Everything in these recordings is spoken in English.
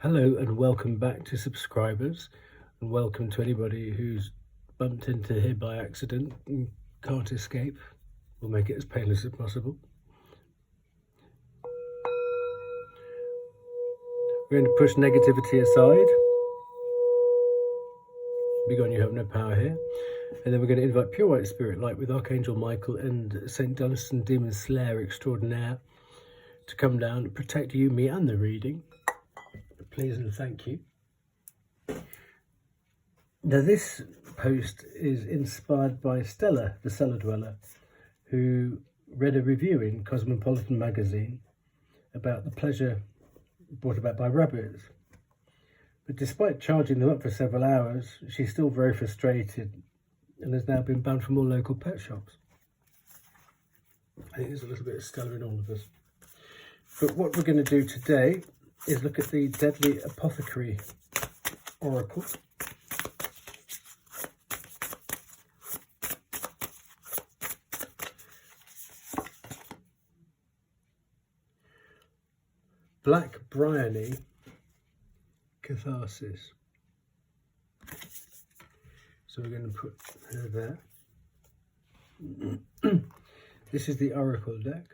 Hello and welcome back to subscribers, and welcome to anybody who's bumped into here by accident and can't escape. We'll make it as painless as possible. We're going to push negativity aside. Be gone, you have no power here. And then we're going to invite pure white spirit light with Archangel Michael and St. Dunstan Demon Slayer Extraordinaire to come down and protect you, me and the reading. Please and thank you. Now this post is inspired by Stella, the cellar dweller, who read a review in Cosmopolitan magazine about the pleasure brought about by rabbits. But despite charging them up for several hours, she's still very frustrated and has now been banned from all local pet shops. I think there's a little bit of Stella in all of us. But what we're going to do today is look at the Deadly Apothecary Oracle. Black Bryony Catharsis. So we're going to put her there. This is the Oracle deck.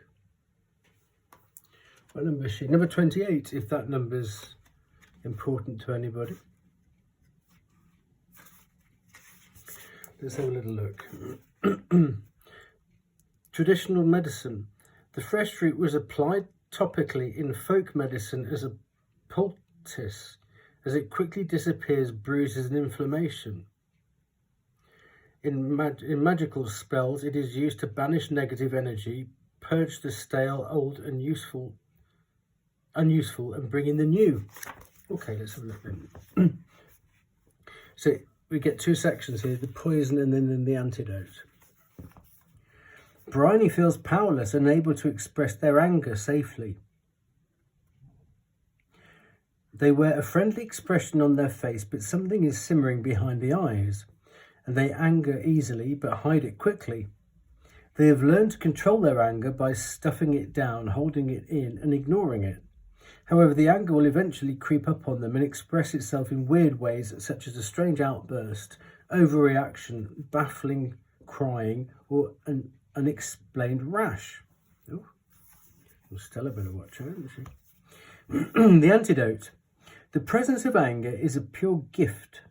What number is she? Number 28, if that number's important to anybody. Let's have a little look. Traditional medicine. The fresh fruit was applied topically in folk medicine as a poultice, as it quickly disappears bruises and inflammation. In magical spells, it is used to banish negative energy, purge the stale, old and unuseful, and bring in the new. Okay, let's have a look then. So we get two sections here, the poison and then the antidote. Bryony feels powerless, unable to express their anger safely. They wear a friendly expression on their face, but something is simmering behind the eyes, and they anger easily but hide it quickly. They have learned to control their anger by stuffing it down, holding it in and ignoring it. However, the anger will eventually creep up on them and express itself in weird ways, such as a strange outburst, overreaction, baffling crying, or an unexplained rash. Oh, well, Stella better watch out, isn't she? The antidote. The presence of anger is a pure gift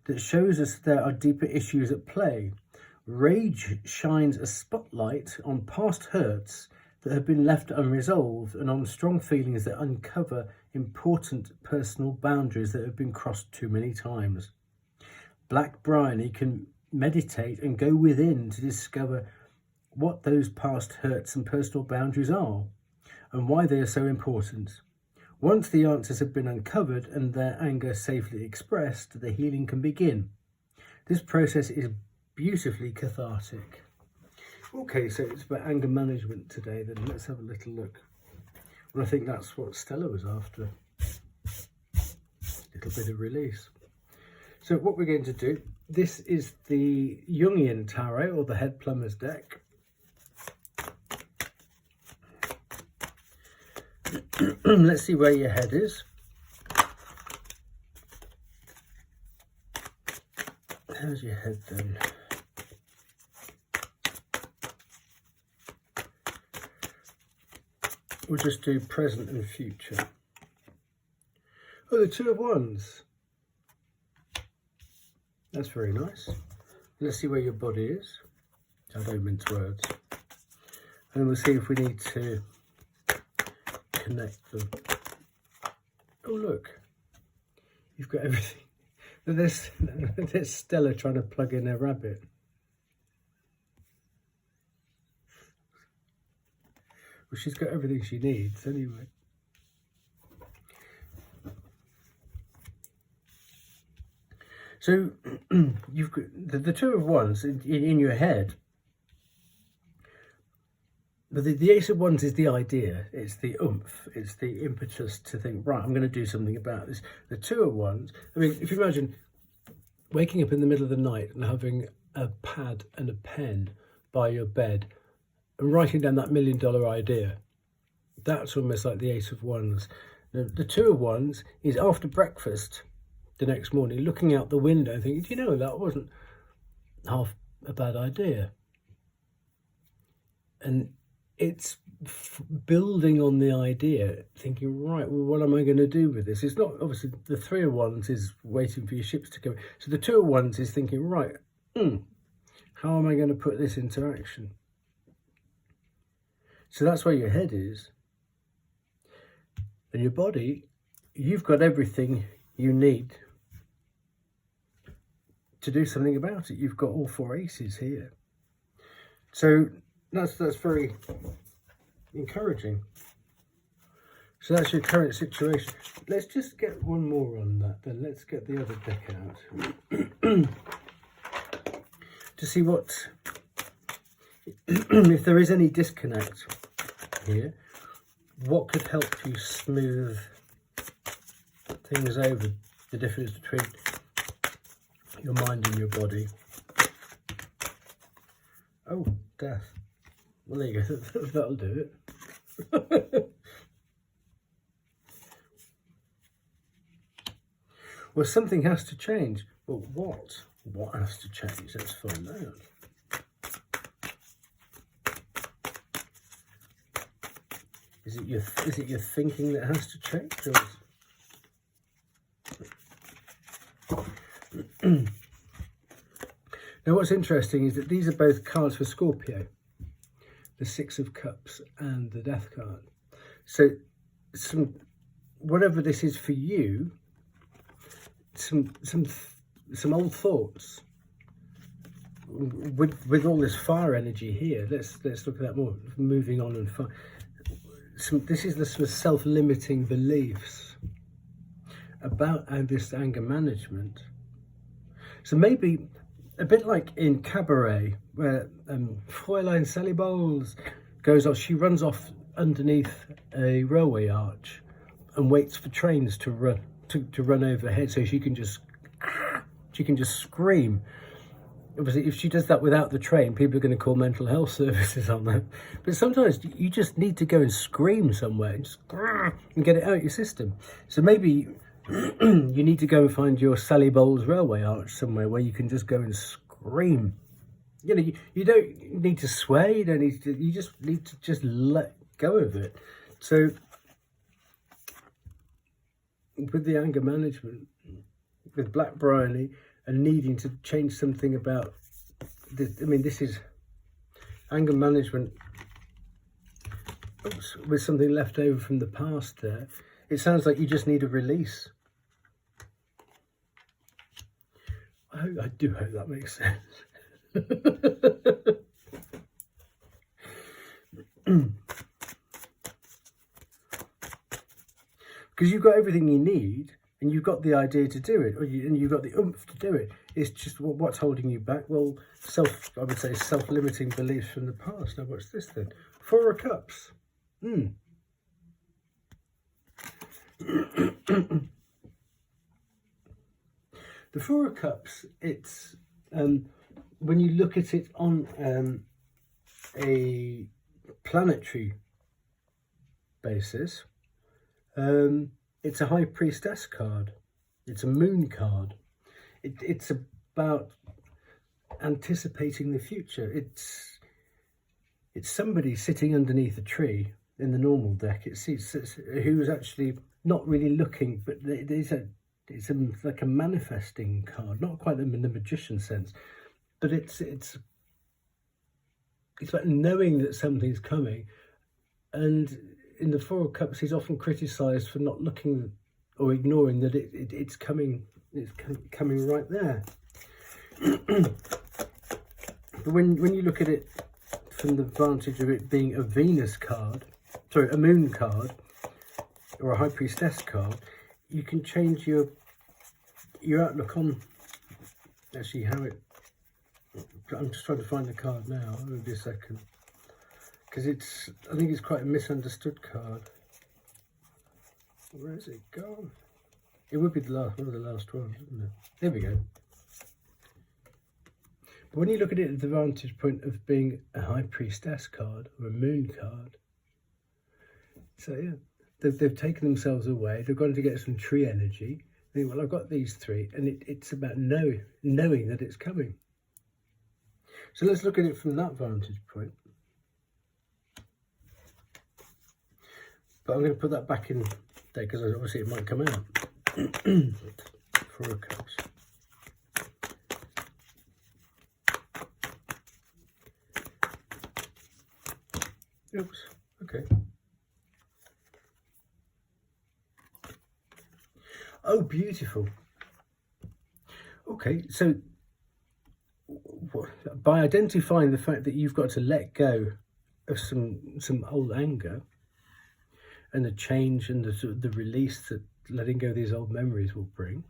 that shows us there are deeper issues at play. Rage shines a spotlight on past hurts that have been left unresolved and on strong feelings that uncover important personal boundaries that have been crossed too many times. Black Bryony can meditate and go within to discover what those past hurts and personal boundaries are and why they are so important. Once the answers have been uncovered and their anger safely expressed, the healing can begin. This process is beautifully cathartic. Okay, so it's about anger management today then. Let's have a little look. Well, I think that's what Stella was after. A little bit of release. So what we're going to do, this is the Jungian Tarot, or the Head Plumber's deck. Let's see where your head is. How's your head then? We'll just do present and future. Oh, the Two of Wands. That's very nice. Let's see where your body is. I don't mince words. And then we'll see if we need to connect them. Oh, look. You've got everything. There's Stella trying to plug in a rabbit. Well, she's got everything she needs anyway. So you've got the Two of Wands in your head. But the Ace of Wands is the idea. It's the oomph. It's the impetus to think, right, I'm going to do something about this. The Two of Wands, I mean, if you imagine waking up in the middle of the night and having a pad and a pen by your bed and writing down that $1 million idea, that's almost like the Ace of Wands. The Two of Wands is after breakfast the next morning, looking out the window, thinking, do you know, that wasn't half a bad idea. And it's building on the idea, thinking, right, well, what am I going to do with this? It's not, obviously, the Three of Wands is waiting for your ships to come. So the Two of Wands is thinking, right, how am I going to put this into action? So that's where your head is. And your body, you've got everything you need to do something about it. You've got all four aces here. So that's very encouraging. So that's your current situation. Let's just get one more on that then. Let's get the other deck out to see what if there is any disconnect here, what could help you smooth things over, the difference between your mind and your body. Oh, death. Well, there you go. That'll do it. Well, something has to change. Well, what? What has to change? Let's find out. Is it your thinking that has to change? Or now, what's interesting is that these are both cards for Scorpio, the Six of Cups and the Death card. So, whatever this is for you, some old thoughts with all this fire energy here. Let's look at that more. Moving on and fire. This is the sort of self-limiting beliefs about this anger management. So maybe a bit like in Cabaret, where Fräulein Sally Bowles goes off, she runs off underneath a railway arch and waits for trains to run overhead, so she can just scream. Obviously, if she does that without the train, people are going to call mental health services on that. But sometimes you just need to go and scream somewhere and get it out of your system. So maybe you need to go and find your Sally Bowles railway arch somewhere where you can just go and scream. You know, you don't need to swear. You don't need to. You just need to just let go of it. So with the anger management, with Black Bryony, and needing to change something about this, I mean, this is anger management. Oops, with something left over from the past there. It sounds like you just need a release. I do hope that makes sense. Because you've got everything you need, and you've got the idea to do it, and you've got the oomph to do it. It's just what's holding you back? Well, I would say self-limiting beliefs from the past. Now, what's this then? Four of Cups. The Four of Cups, it's, when you look at it on a planetary basis, it's a High Priestess card. It's a moon card. It's about anticipating the future. It's somebody sitting underneath a tree in the normal deck. It's who's actually not really looking, but it's like a manifesting card, not quite in the magician sense, but it's like knowing that something's coming. And in the Four of Cups, he's often criticised for not looking or ignoring that it's coming. It's coming right there. But when you look at it from the vantage of it being a Venus card, sorry, a moon card, or a High Priestess card, you can change your outlook on actually how it. I'm just trying to find the card now. It'll be a second, because I think it's quite a misunderstood card. Where is it gone? It would be one of the last ones, wouldn't it? There we go. But when you look at it at the vantage point of being a High Priestess card or a moon card, so yeah, They've taken themselves away. They're going to get some tree energy. They think, well, I've got these three, and it's about knowing that it's coming. So let's look at it from that vantage point. But I'm going to put that back in there because obviously it might come out. 4 of Cups. Oops, okay. Oh, beautiful. Okay, so by identifying the fact that you've got to let go of some old anger and the change and the release that letting go of these old memories will bring,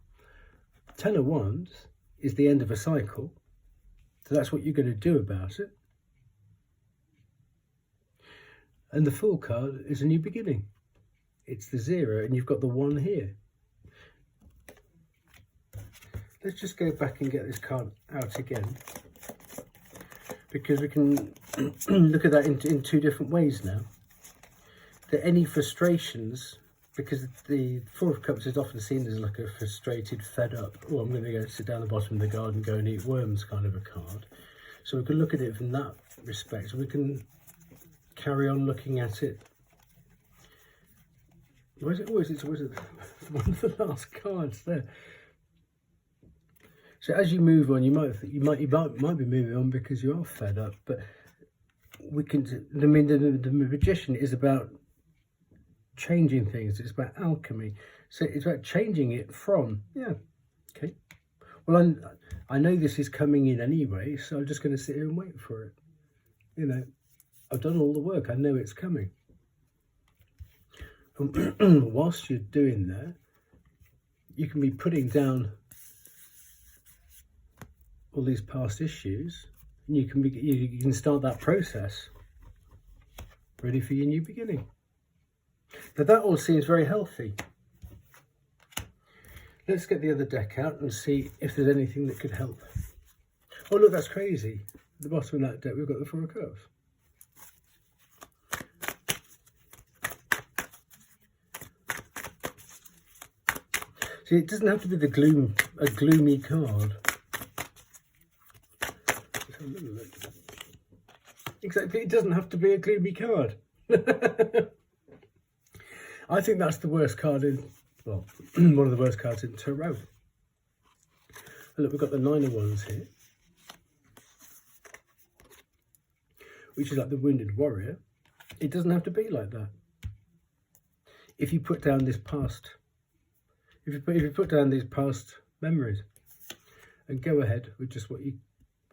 10 of Wands is the end of a cycle. So that's what you're going to do about it. And the Fool card is a new beginning. It's the 0 and you've got the 1 here. Let's just go back and get this card out again, because we can look at that in 2 different ways now. That any frustrations, because the 4 of Cups is often seen as like a frustrated, fed up, oh, I'm going to go sit down the bottom of the garden, go and eat worms kind of a card. So we can look at it from that respect. We can carry on looking at it. Why is it always, it's always one of the last cards there. So as you move on, you might be moving on because you are fed up, but we can. I mean, the Magician is about changing things. It's about alchemy. So it's about changing it from okay. Well, I know this is coming in anyway, so I'm just going to sit here and wait for it. You know, I've done all the work. I know it's coming. And whilst you're doing that, you can be putting down all these past issues, and you can start that process ready for your new beginning. Now that all seems very healthy. Let's get the other deck out and see if there's anything that could help. Oh look, that's crazy. At the bottom of that deck we've got the 4 of Cups. See, it doesn't have to be a gloomy card. Exactly, it doesn't have to be a gloomy card. I think that's the worst card in, well, one of the worst cards in Tarot. And look, we've got the 9 of Wands here, which is like the Wounded Warrior. It doesn't have to be like that. If you put down this past, if you put down these past memories and go ahead with just what you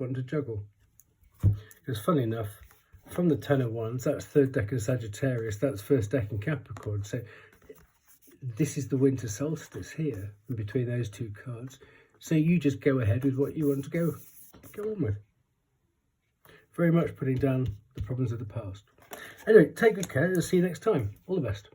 want to juggle. Because funny enough, from the 10 of Wands, that's 3rd deck in Sagittarius, that's 1st deck in Capricorn. So this is the winter solstice here, in between those 2 cards. So you just go ahead with what you want to go on with. Very much putting down the problems of the past. Anyway, take good care and see you next time. All the best.